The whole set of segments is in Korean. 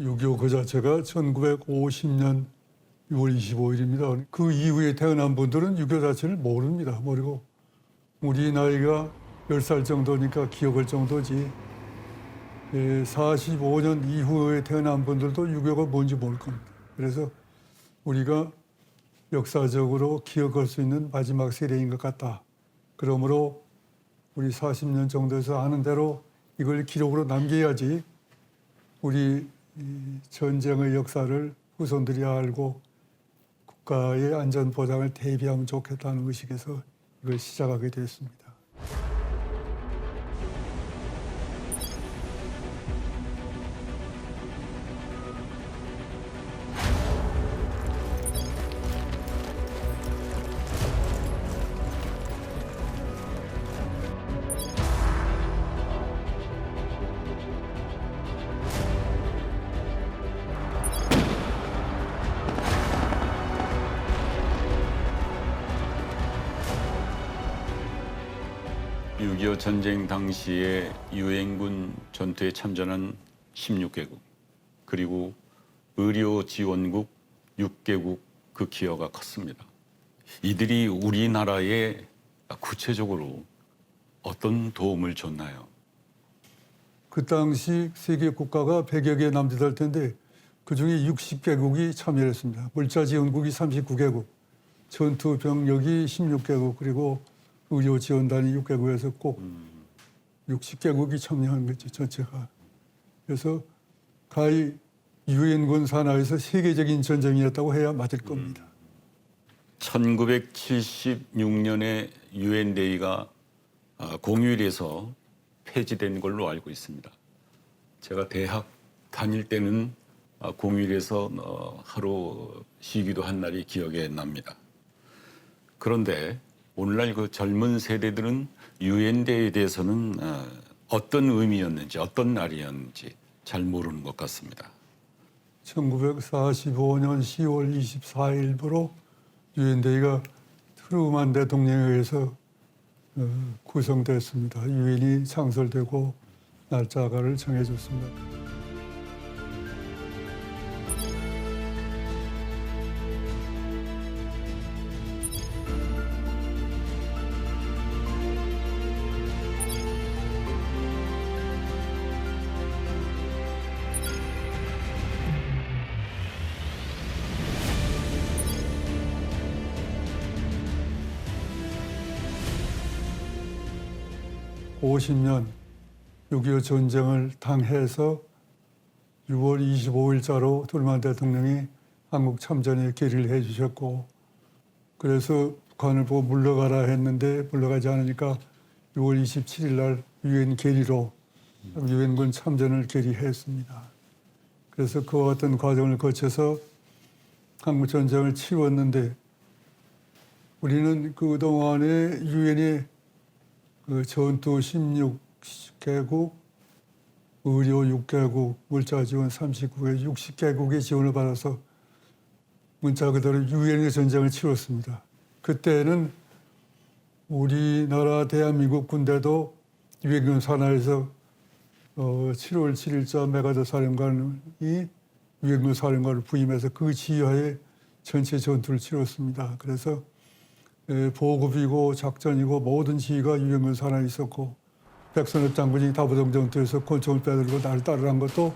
6.25 그 자체가 1950년 6월 25일입니다. 그 이후에 태어난 분들은 6.25 자체를 모릅니다. 모르고 우리 나이가 10살 정도니까 기억할 정도지 45년 이후에 태어난 분들도 6.25가 뭔지 모를 겁니다. 그래서 우리가 역사적으로 기억할 수 있는 마지막 세대인 것 같다. 그러므로 우리 40년 정도에서 아는 대로 이걸 기록으로 남겨야지 우리 전쟁의 역사를 후손들이 알고 국가의 안전 보장을 대비하면 좋겠다는 의식에서 이걸 시작하게 됐습니다. (6.25) 전쟁 당시에 유엔군 전투에 참전한 16개국 그리고 의료 지원국 6개국 그 기여가 컸습니다. 이들이 우리나라에 구체적으로 어떤 도움을 줬나요? 그 당시 세계 국가가 100여 개 남짓할 텐데 그중에 60개국이 참여했습니다. 물자지원국이 39개국, 전투병력이 16개국, 그리고 의료지원단이 6개국에서 꼭 60개국이 참여한 거죠, 전체가. 그래서 가히 유엔군 산하에서 세계적인 전쟁이었다고 해야 맞을 겁니다. 1976년에 유엔데이가 공휴일에서 폐지된 걸로 알고 있습니다. 제가 대학 다닐 때는 공휴일에서 하루 쉬기도 한 날이 기억에 납니다. 그런데 오늘날 그 젊은 세대들은 유엔데이에 대해서는 어떤 의미였는지, 어떤 날이었는지 잘 모르는 것 같습니다. 1945년 10월 24일부로 유엔데이가 트루만 대통령에 의해서 구성됐습니다. 유엔이 창설되고 날짜를 정해줬습니다. (50년) 6.25 전쟁을 당해서 6월 25일자로 트루만 대통령이 한국 참전에 결의를 해주셨고, 그래서 북한을 보고 물러가라 했는데 물러가지 않으니까 6월 27일 날 유엔 결의로 유엔군 참전을 결의했습니다. 그래서 그와 같은 과정을 거쳐서 한국 전쟁을 치렀는데, 우리는 그동안에 유엔이 전투 16개국, 의료 6개국, 물자 지원 39개, 60개국의 지원을 받아서 문자 그대로 유엔의 전쟁을 치렀습니다. 그때는 우리나라 대한민국 군대도 유엔군 산하에서 7월 7일자 메가더 사령관이 유엔군 사령관을 부임해서 그 지휘하에 전체 전투를 치렀습니다. 그래서 보급이고 작전이고 모든 지휘가 유엔군 산하에 있었고, 백선엽 장군이 다부동 전투에서 권총을 빼들고 나를 따르란 것도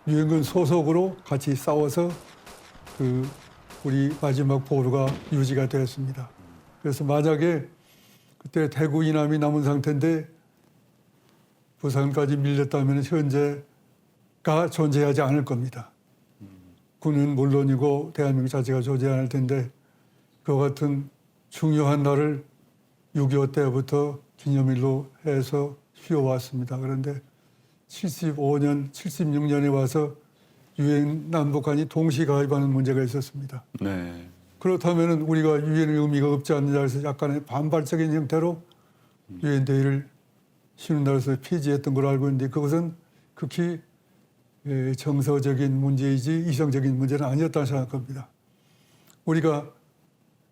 유엔군 소속으로 같이 싸워서 우리 마지막 보루가 유지가 되었습니다. 그래서 만약에 그때 대구 이남이 남은 상태인데 부산까지 밀렸다면 현재가 존재하지 않을 겁니다. 군은 물론이고 대한민국 자체가 존재 않을 텐데, 그와 같은 중요한 날을 6.25 때부터 기념일로 해서 쉬어왔습니다. 그런데 75년, 76년에 와서 유엔 남북한이 동시 가입하는 문제가 있었습니다. 네. 그렇다면 우리가 유엔의 의미가 없지 않느냐 해서 약간의 반발적인 형태로 유엔 데이를 쉬는 날에서 폐지했던 걸로 알고 있는데, 그것은 극히 정서적인 문제이지 이성적인 문제는 아니었다고 생각합니다. 우리가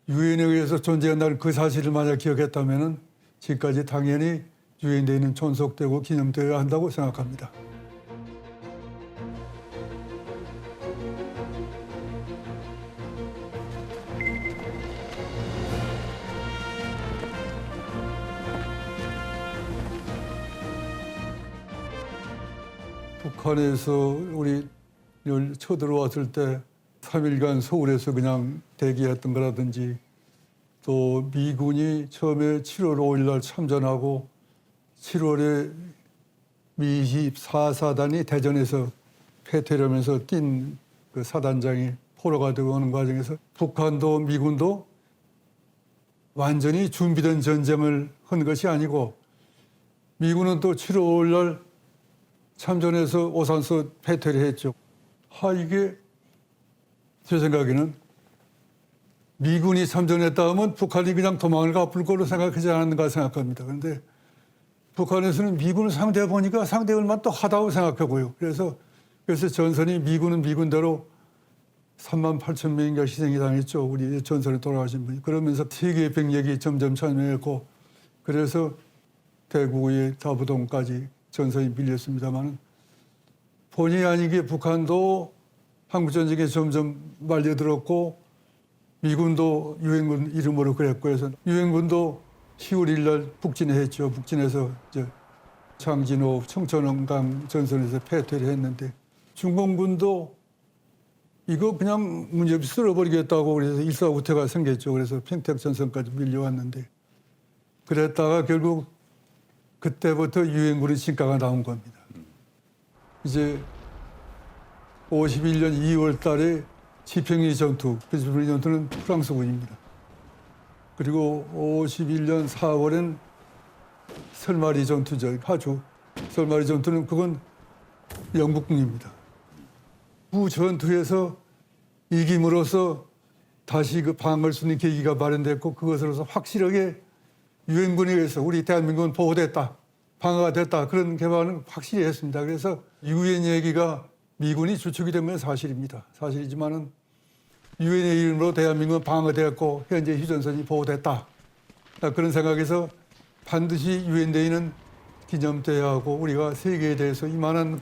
유엔에 의해서 존재한 날 그 사실을 만약 기억했다면 지금까지 당연히 유엔데이는 존속되고 기념되어야 한다고 생각합니다. 북한에서 우리 쳐들어왔을 때 3일간 서울에서 그냥 대기했던 거라든지 또 미군이 처음에 7월 5일 날 참전하고 7월에 미 24사단이 대전에서 패퇴하면서 뛴 그 사단장이 포로가 되고 오는 과정에서 북한도 미군도 완전히 준비된 전쟁을 한 것이 아니고 미군은 또 7월 5일 날 참전해서 오산서 패퇴를 했죠. 이게 제 생각에는 미군이 참전했다 하면 북한이 그냥 도망을 갚을 걸로 생각하지 않았는가 생각합니다. 그런데 북한에서는 미군을 상대해 보니까 상대할 만또 하다고 생각하고요. 그래서 전선이 미군은 미군대로 3만 8천 명인가 희생이 당했죠. 우리 전선에 돌아가신 분이. 그러면서 세계의 병력이 점점 참여했고 그래서 대구의 다부동까지 전선이 밀렸습니다만 본의 아니게 북한도 한국전쟁에 점점 말려들었고 미군도 유엔군 이름으로 그랬고 해서 유엔군도 10월 1일 날 북진을 했죠. 북진해서 장진호 청천강 전선에서 패퇴를 했는데 중공군도 이거 그냥 문제없이 쓸어버리겠다고 그래서 일사후퇴가 생겼죠. 그래서 평택 전선까지 밀려왔는데 그랬다가 결국 그때부터 유엔군의 진가가 나온 겁니다. 이제 51년 2월 달에 지평리 전투, 지평리 전투는 프랑스군입니다. 그리고 51년 4월엔 설마리 전투죠. 파주. 설마리 전투는 그건 영국군입니다. 그 전투에서 이김으로써 다시 그 방어할 수 있는 계기가 마련됐고 그것으로서 확실하게 유엔군에 의해서 우리 대한민국은 보호됐다. 방어가 됐다. 그런 개발은 확실히 했습니다. 그래서 유엔 얘기가 미군이 주축이 된 건 사실입니다. 사실이지만은 유엔의 이름으로 대한민국은 방어되었고 현재 휴전선이 보호됐다. 그런 생각에서 반드시 유엔데이는 기념돼야 하고 우리가 세계에 대해서 이만한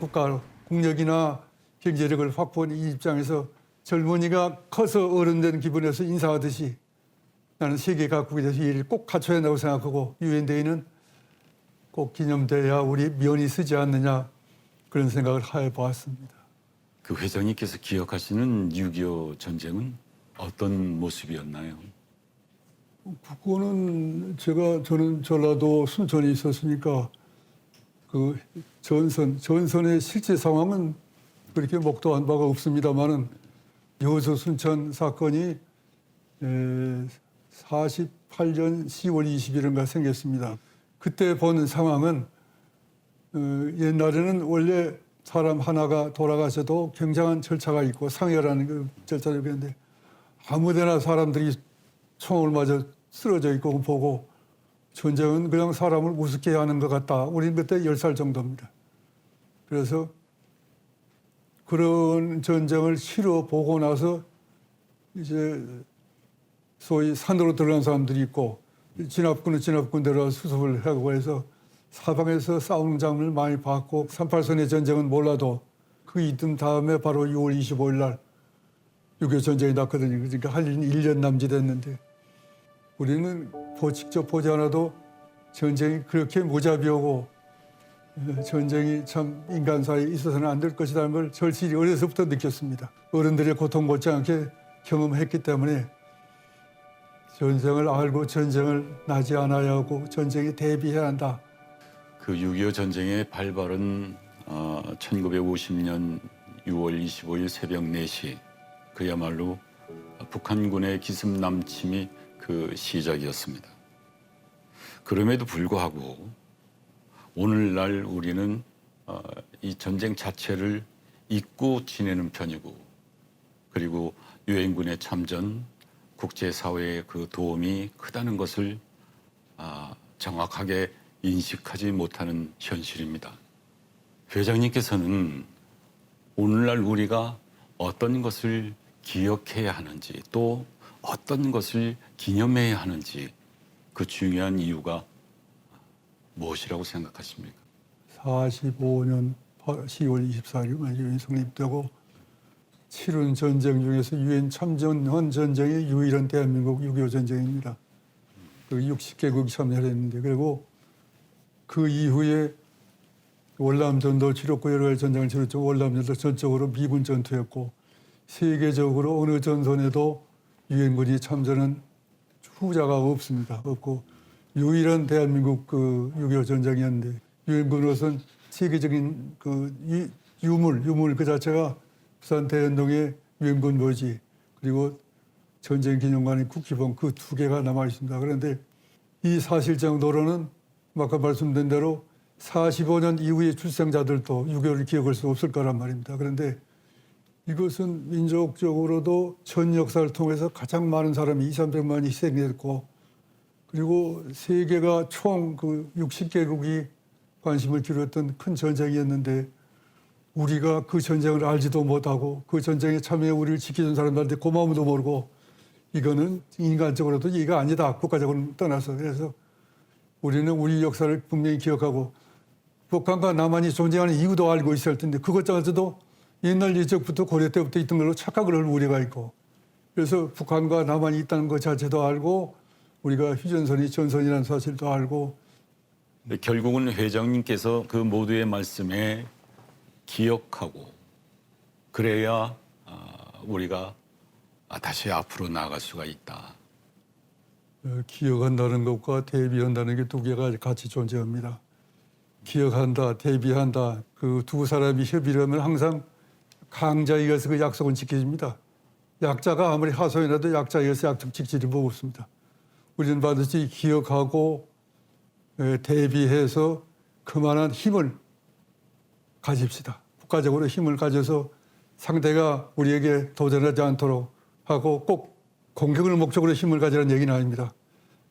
국력이나 경제력을 확보한 이 입장에서 젊은이가 커서 어른된 기분에서 인사하듯이 나는 세계 각국에 대해서 이해를 꼭 갖춰야 한다고 생각하고 유엔데이는 꼭 기념돼야 우리 면이 쓰지 않느냐 그런 생각을 해보았습니다. 그 회장님께서 기억하시는 6.25 전쟁은 어떤 모습이었나요? 그거는 저는 전라도 순천에 있었으니까 그 전선의 실제 상황은 그렇게 목도한 바가 없습니다만은 여수 순천 사건이 48년 10월 20일인가 생겼습니다. 그때 본 상황은 옛날에는 원래 사람 하나가 돌아가셔도 굉장한 절차가 있고 상여라는 그 절차를 했는데 아무데나 사람들이 총을 맞아 쓰러져 있고 보고 전쟁은 그냥 사람을 우습게 하는 것 같다. 우리는 그때 10살 정도입니다. 그래서 그런 전쟁을 치러 보고 나서 이제 소위 산으로 들어간 사람들이 있고 진압군은 진압군대로 수습을 하고 해서 사방에서 싸우는 장면을 많이 봤고 38선의 전쟁은 몰라도 그 이듬 다음에 바로 6월 25일 날 6.25 전쟁이 났거든요. 그러니까 할 일은 1년 남짓했는데 우리는 직접 보지 않아도 전쟁이 그렇게 무자비하고 전쟁이 참 인간사에 있어서는 안 될 것이라는 걸 절실히 어려서부터 느꼈습니다. 어른들의 고통 못지않게 경험했기 때문에 전쟁을 알고 전쟁을 나지 않아야 하고 전쟁에 대비해야 한다. 그 6.25 전쟁의 발발은 1950년 6월 25일 새벽 4시 그야말로 북한군의 기습남침이 그 시작이었습니다. 그럼에도 불구하고 오늘날 우리는 이 전쟁 자체를 잊고 지내는 편이고 그리고 유엔군의 참전, 국제사회의 그 도움이 크다는 것을 정확하게 인식하지 못하는 현실입니다. 회장님께서는 오늘날 우리가 어떤 것을 기억해야 하는지 또 어떤 것을 기념해야 하는지 그 중요한 이유가 무엇이라고 생각하십니까? 45년 10월 24일 유엔 성립되고 치른 전쟁 중에서 유엔 참전한 전쟁이 유일한 대한민국 6.25 전쟁입니다. 60개국이 참여를 했는데 그리고 그 이후에 월남전도 치렀고 여러 가지 전쟁을 치렀죠. 월남전도 전적으로 미군 전투였고 세계적으로 어느 전선에도 유엔군이 참전한 후자가 없습니다. 없고 유일한 대한민국 그 6.25 전쟁이었는데 유엔군으로서는 세계적인 그 유물 그 자체가 부산 대연동의 유엔군 묘지 그리고 전쟁 기념관인 국기봉 그 두 개가 남아 있습니다. 그런데 이 사실 정도로는 아까 말씀드린 대로 45년 이후의 출생자들도 6.25를 기억할 수 없을 거란 말입니다. 그런데 이것은 민족적으로도 전 역사를 통해서 가장 많은 사람이 200~300만이 희생했고 그리고 세계가 총 그 60개국이 관심을 기울였던 큰 전쟁이었는데 우리가 그 전쟁을 알지도 못하고 그 전쟁에 참여해 우리를 지켜준 사람들한테 고마움도 모르고 이거는 인간적으로도 이해가 아니다. 국가적으로는 떠나서. 그래서 우리는 우리 역사를 분명히 기억하고 북한과 남한이 존재하는 이유도 알고 있을 텐데 그것조차도 옛날 예적부터 고려 때부터 있던 걸로 착각을 할 우려가 있고 그래서 북한과 남한이 있다는 것 자체도 알고 우리가 휴전선이 전선이라는 사실도 알고 결국은 회장님께서 그 모두의 말씀에 기억하고 그래야 우리가 다시 앞으로 나아갈 수가 있다. 기억한다는 것과 대비한다는 게 두 개가 같이 존재합니다. 기억한다, 대비한다. 그 두 사람이 협의를 하면 항상 강자에 의해서 그 약속은 지켜집니다. 약자가 아무리 하소연해도 약자에 의해서 약속 지키지 못했습니다. 우리는 반드시 기억하고 대비해서 그만한 힘을 가집시다. 국가적으로 힘을 가져서 상대가 우리에게 도전하지 않도록 하고 꼭 공격을 목적으로 힘을 가지라는 얘기는 아닙니다.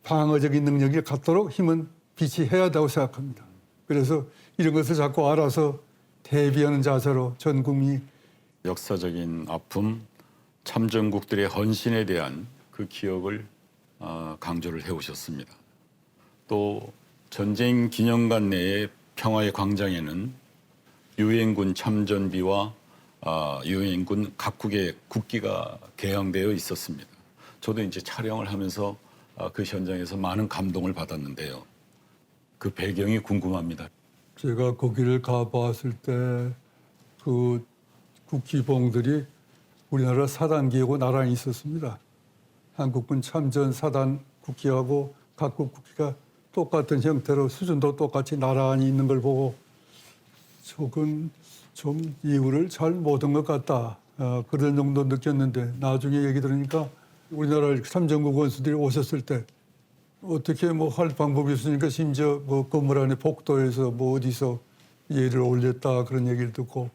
방어적인 능력이 갖도록 힘은 비치해야 한다고 생각합니다. 그래서 이런 것을 자꾸 알아서 대비하는 자세로 전 국민이 역사적인 아픔, 참전국들의 헌신에 대한 그 기억을 강조를 해오셨습니다. 또 전쟁 기념관 내의 평화의 광장에는 유엔군 참전비와 유엔군 각국의 국기가 개양되어 있었습니다. 저도 이제 촬영을 하면서 그 현장에서 많은 감동을 받았는데요. 그 배경이 궁금합니다. 제가 거기를 가봤을 때 그 국기봉들이 우리나라 사단기하고 나란히 있었습니다. 한국군 참전 사단 국기하고 각국 국기가 똑같은 형태로 수준도 똑같이 나란히 있는 걸 보고 조금 좀 이유를 잘 못한 것 같다. 그런 정도 느꼈는데 나중에 얘기 들으니까 우리나라 참전국 원수들이 오셨을 때 어떻게 뭐 할 방법이 없으니까 심지어 뭐 건물 안에 복도에서 뭐 어디서 예를 올렸다 그런 얘기를 듣고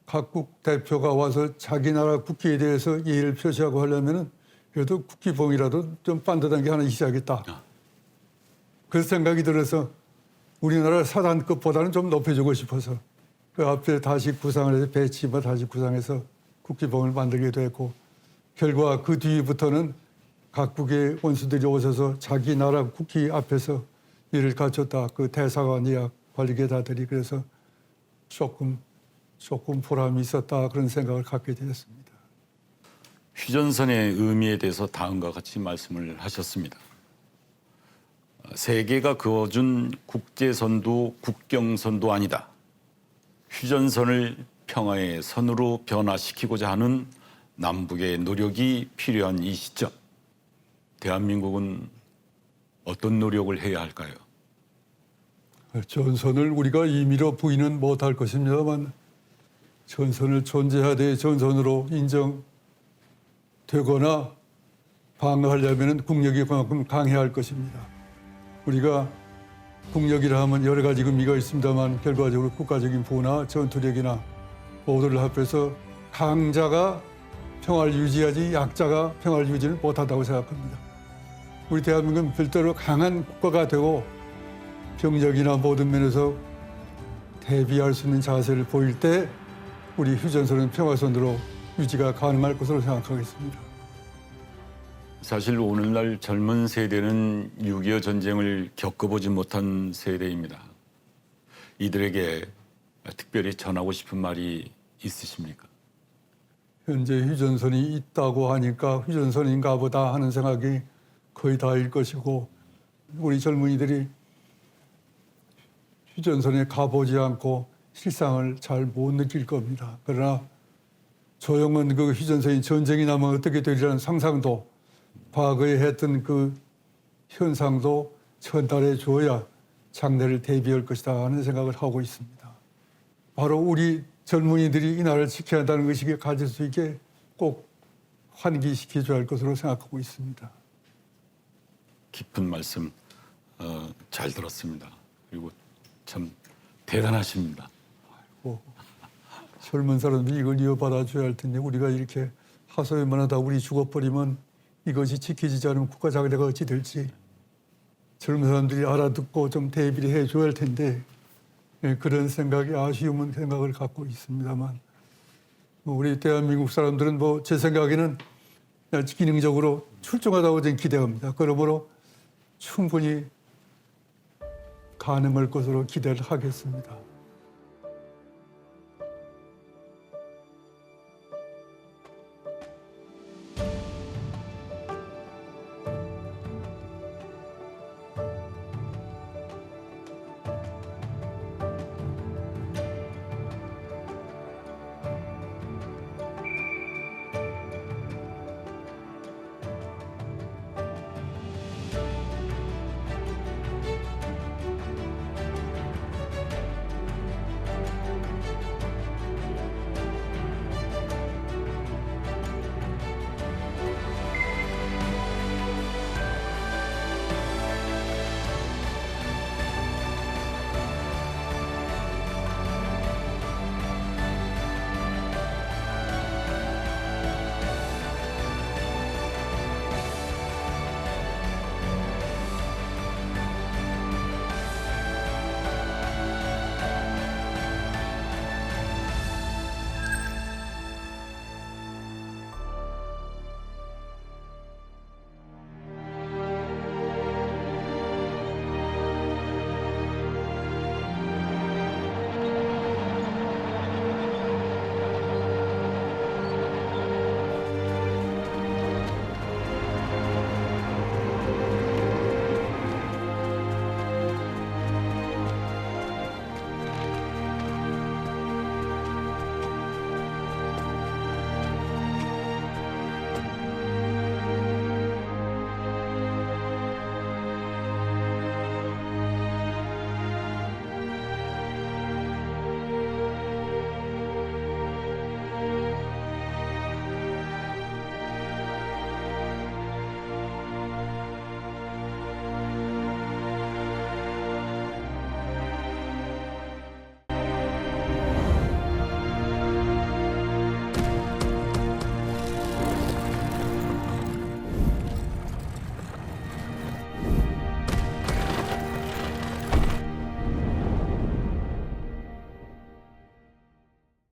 각국 대표가 와서 자기 나라 국기에 대해서 예의를 표시하고 하려면은 그래도 국기봉이라도 좀 반듯한 게 하나 있어야겠다. 그 생각이 들어서 우리나라 사단급보다는 좀 높여주고 싶어서 그 앞에 다시 구상을 해서 배치만 다시 구상해서 국기봉을 만들게 됐고 결과 그 뒤부터는 각국의 원수들이 오셔서 자기 나라 국기 앞에서 일을 갖췄다. 그 대사관이야 관리계다들이 그래서 조금 보람이 있었다 그런 생각을 갖게 되었습니다. 휴전선의 의미에 대해서 다음과 같이 말씀을 하셨습니다. 세계가 그어준 국제선도 국경선도 아니다. 휴전선을 평화의 선으로 변화시키고자 하는 남북의 노력이 필요한 이 시점. 대한민국은 어떤 노력을 해야 할까요? 전선을 우리가 임의로 부인은 못할 것입니다만 전선을 존재하되 전선으로 인정되거나 방어하려면 국력이 그만큼 강해야 할 것입니다. 우리가 국력이라 하면 여러 가지 의미가 있습니다만 결과적으로 국가적인 부나 전투력이나 모두를 합해서 강자가 평화를 유지하지 약자가 평화를 유지를 못한다고 생각합니다. 우리 대한민국은 별도로 강한 국가가 되고 병력이나 모든 면에서 대비할 수 있는 자세를 보일 때 우리 휴전선은 평화선으로 유지가 가능할 것으로 생각하겠습니다. 사실 오늘날 젊은 세대는 6.25 전쟁을 겪어보지 못한 세대입니다. 이들에게 특별히 전하고 싶은 말이 있으십니까? 현재 휴전선이 있다고 하니까 휴전선인가 보다 하는 생각이 거의 다일 것이고 우리 젊은이들이 휴전선에 가보지 않고 실상을 잘 못 느낄 겁니다. 그러나 조용한 그 휴전선이 전쟁이 나면 어떻게 되리라는 상상도 과거에 했던 그 현상도 전달해 줘야 장래를 대비할 것이다 하는 생각을 하고 있습니다. 바로 우리 젊은이들이 이 나라를 지켜야 한다는 의식을 가질 수 있게 꼭 환기시켜줘야 할 것으로 생각하고 있습니다. 깊은 말씀 잘 들었습니다. 그리고 참 대단하십니다. 젊은 사람들이 이걸 이어받아줘야 할 텐데 우리가 이렇게 하소연만 하다 우리 죽어버리면 이것이 지켜지지 않으면 국가 장래가 어찌 될지 젊은 사람들이 알아듣고 좀 대비를 해줘야 할 텐데 그런 생각이 아쉬운 생각을 갖고 있습니다만 우리 대한민국 사람들은 뭐 제 생각에는 기능적으로 출중하다고 저는 기대합니다. 그러므로 충분히 가능할 것으로 기대를 하겠습니다.